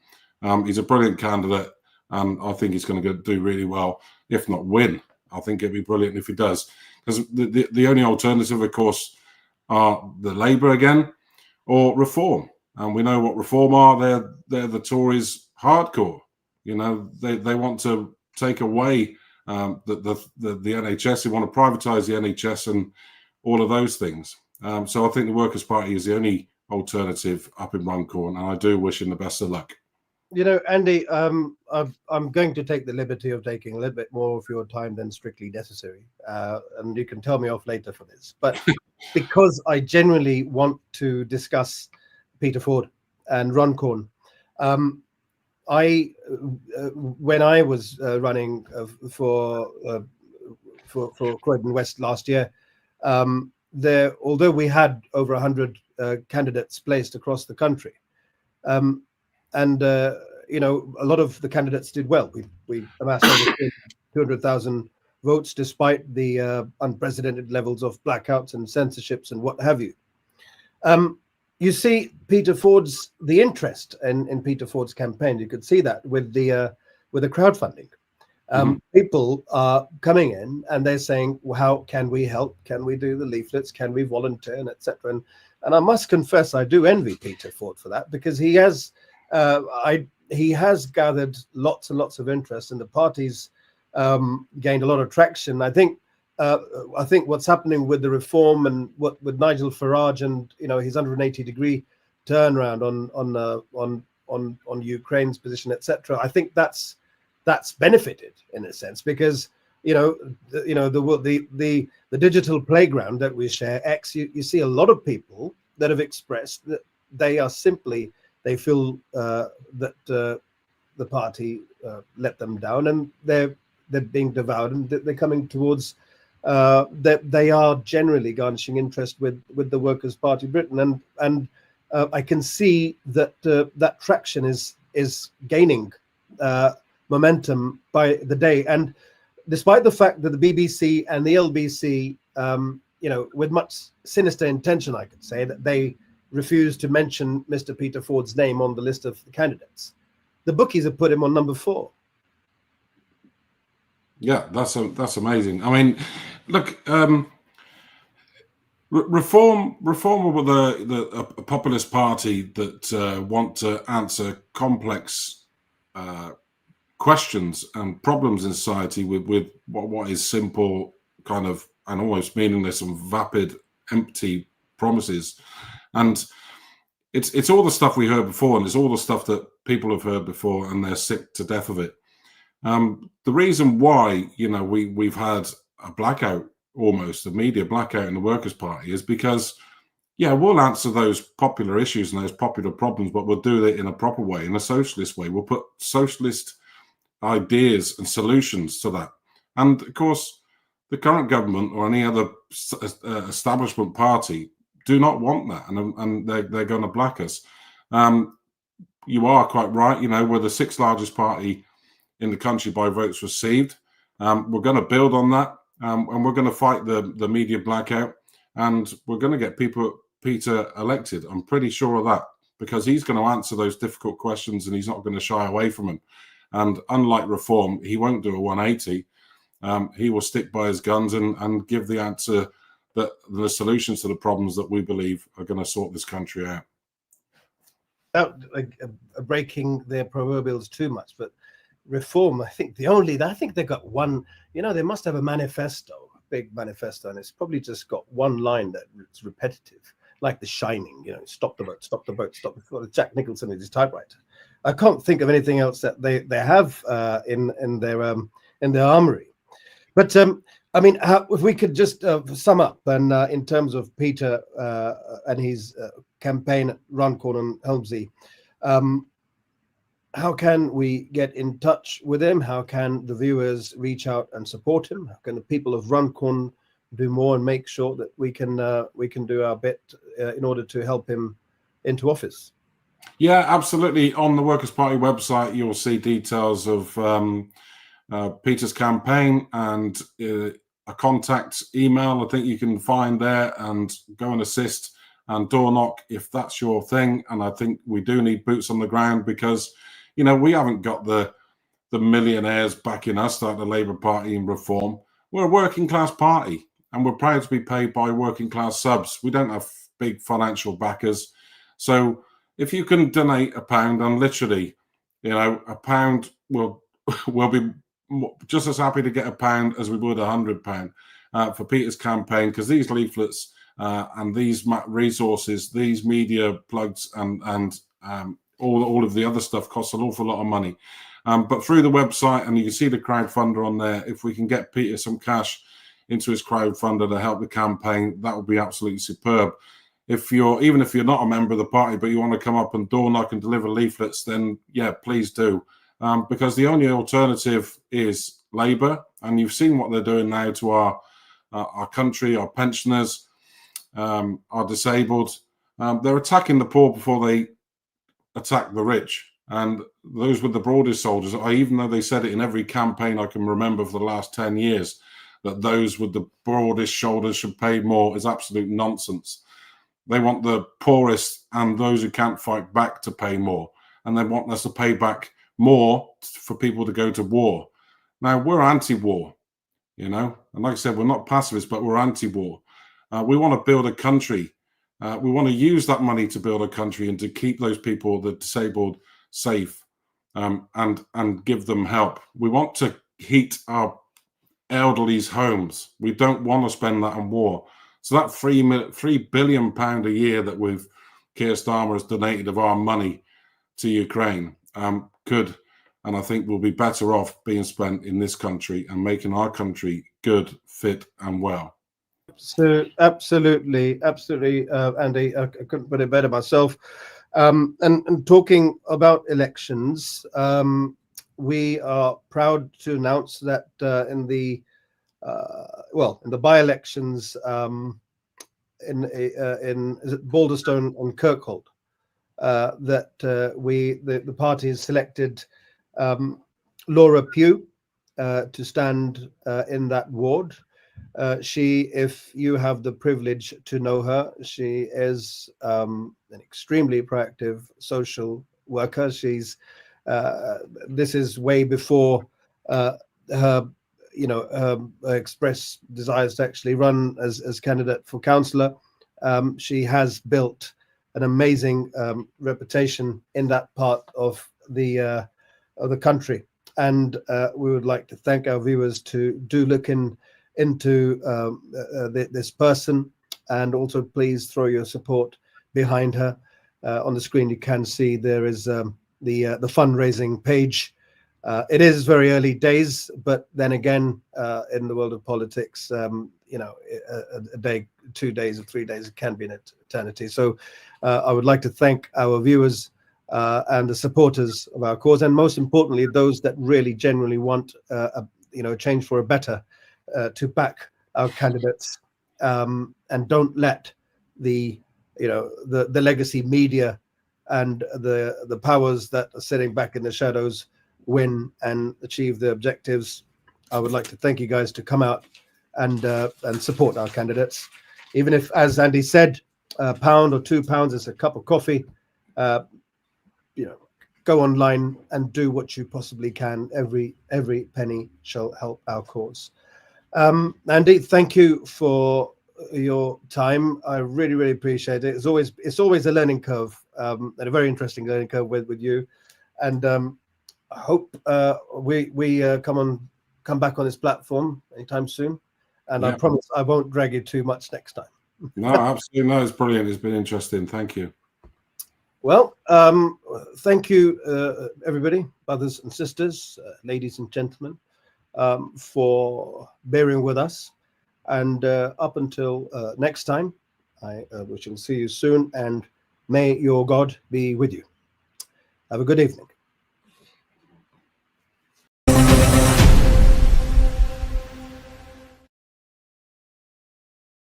He's a brilliant candidate, and I think he's going to do really well, if not win. I think it'd be brilliant if he does. Because the only alternative, of course, are the Labour again or Reform. And we know what Reform are. They're the Tories hardcore. They want to take away the NHS. They want to privatise the NHS and all of those things. So I think the Workers' Party is the only alternative up in Runcorn, and I do wish him the best of luck. Andy, I'm going to take the liberty of taking a little bit more of your time than strictly necessary, and you can tell me off later for this. But because I genuinely want to discuss Peter Ford and Runcorn, when I was running for Croydon West last year, although we had over 100 candidates placed across the country. And a lot of the candidates did well. We amassed over 200,000 votes, despite the unprecedented levels of blackouts and censorships and what have you. You see the interest in Peter Ford's campaign. You could see that with the crowdfunding. People are coming in and they're saying, well, how can we help? Can we do the leaflets? Can we volunteer, and etc. And I must confess, I do envy Peter Ford for that, because he has gathered lots and lots of interest, and the party's gained a lot of traction. I think what's happening with the reform and with Nigel Farage and his 180-degree turnaround on Ukraine's position, etc. I think that's benefited in a sense, because the digital playground that we share, X, you see a lot of people that have expressed that they feel that the party let them down, and they're being devoured, and they're coming towards that they are generally garnishing interest with the Workers' Party Britain, and I can see that that traction is gaining momentum by the day. And despite the fact that the BBC and the LBC, with much sinister intention, I could say, that they refused to mention Mr. Peter Ford's name on the list of the candidates, the bookies have put him on number 4. Yeah, that's amazing. I mean, look, Reform were a populist party that want to answer complex questions and problems in society with what is simple, kind of, and almost meaningless and vapid, empty promises. And it's all the stuff we heard before, and it's all the stuff that people have heard before, and they're sick to death of it. The reason why we've had a blackout, almost a media blackout in the Workers' Party, is because we'll answer those popular issues and those popular problems, but we'll do it in a proper way, in a socialist way. We'll put socialist ideas and solutions to that. And of course, the current government or any other establishment party do not want that, and they're going to black us. You are quite right. We're the 6th largest party in the country by votes received. We're going to build on that, and we're going to fight the media blackout, and we're going to get Peter elected. I'm pretty sure of that, because he's going to answer those difficult questions, and he's not going to shy away from them. And unlike Reform, he won't do a 180. He will stick by his guns and give the answer, the solutions to the problems that we believe are going to sort this country out. Without breaking their proverbials too much, but Reform, I think they've got one. They must have a manifesto, a big manifesto, and it's probably just got one line that's repetitive, like The Shining. Stop the boat, stop the boat, stop the boat. Jack Nicholson with his typewriter. I can't think of anything else that they have in their armory. But I mean, if we could just sum up, and in terms of Peter and his campaign at Runcorn and Helmsley, how can we get in touch with him? How can the viewers reach out and support him? How can the people of Runcorn do more and make sure that we can do our bit in order to help him into office? Yeah, absolutely. On the Workers' Party website, you'll see details of Peter's campaign and a contact email. I think you can find there and go and assist and door knock if that's your thing. And I think we do need boots on the ground, because we haven't got the millionaires backing us like the Labour Party and Reform. We're a working class party, and we're proud to be paid by working class subs. We don't have big financial backers. So if you can donate £1, and literally, £1 will be just as happy to get £1 as we would £100 for Peter's campaign, because these leaflets and these resources, these media plugs, and all of the other stuff costs an awful lot of money. But through the website, and you can see the crowdfunder on there, if we can get Peter some cash into his crowdfunder to help the campaign, that would be absolutely superb. Even if you're not a member of the party, but you want to come up and door knock and deliver leaflets, then please do. Because the only alternative is Labour, and you've seen what they're doing now to our country, our pensioners, our disabled. They're attacking the poor before they attack the rich. And those with the broadest shoulders, even though they said it in every campaign I can remember for the last 10 years, that those with the broadest shoulders should pay more, is absolute nonsense. They want the poorest and those who can't fight back to pay more. And they want us to pay back more for people to go to war. Now, we're anti-war, you know, and like I said, we're not pacifists, but we're anti-war. We want to build a country. We want to use that money to build a country and to keep those people, the disabled, safe, and give them help. We want to heat our elderly's homes. We don't want to spend that on war. So that £3 billion a year that Keir Starmer has donated of our money to Ukraine could, and I think will be better off being spent in this country and making our country good, fit, and well. So absolutely, Andy, I couldn't put it better myself. And talking about elections, we are proud to announce that in the by-elections in is it Balderstone and Kirkholt, that the party has selected Laura Pugh to stand in that ward. She, if you have the privilege to know her, she is an extremely proactive social worker. She's this is way before her express desires to actually run as candidate for councillor. She has built an amazing reputation in that part of the country, and we would like to thank our viewers to do look into this person, and also please throw your support behind her. On the screen you can see there is the fundraising page. It is very early days, but then again, in the world of politics, a day, 2 days, or 3 days, it can be an eternity. So I would like to thank our viewers and the supporters of our cause, and most importantly, those that really genuinely want a change for a better, to back our candidates, and don't let the legacy media and the powers that are sitting back in the shadows win and achieve the objectives. I would like to thank you guys to come out and support our candidates, even if, as Andy said, £1 or £2 is a cup of coffee. Go online and do what you possibly can. Every penny shall help our cause. Andy, thank you for your time. I really appreciate it. It's always a learning curve, and a very interesting learning curve with you. And I hope we come back on this platform anytime soon. And yeah. I promise I won't drag you too much next time. No, absolutely. No, it's brilliant. It's been interesting. Thank you. Well, thank you, everybody, brothers and sisters, ladies and gentlemen, for bearing with us. And up until next time, we shall see you soon, and may your God be with you. Have a good evening.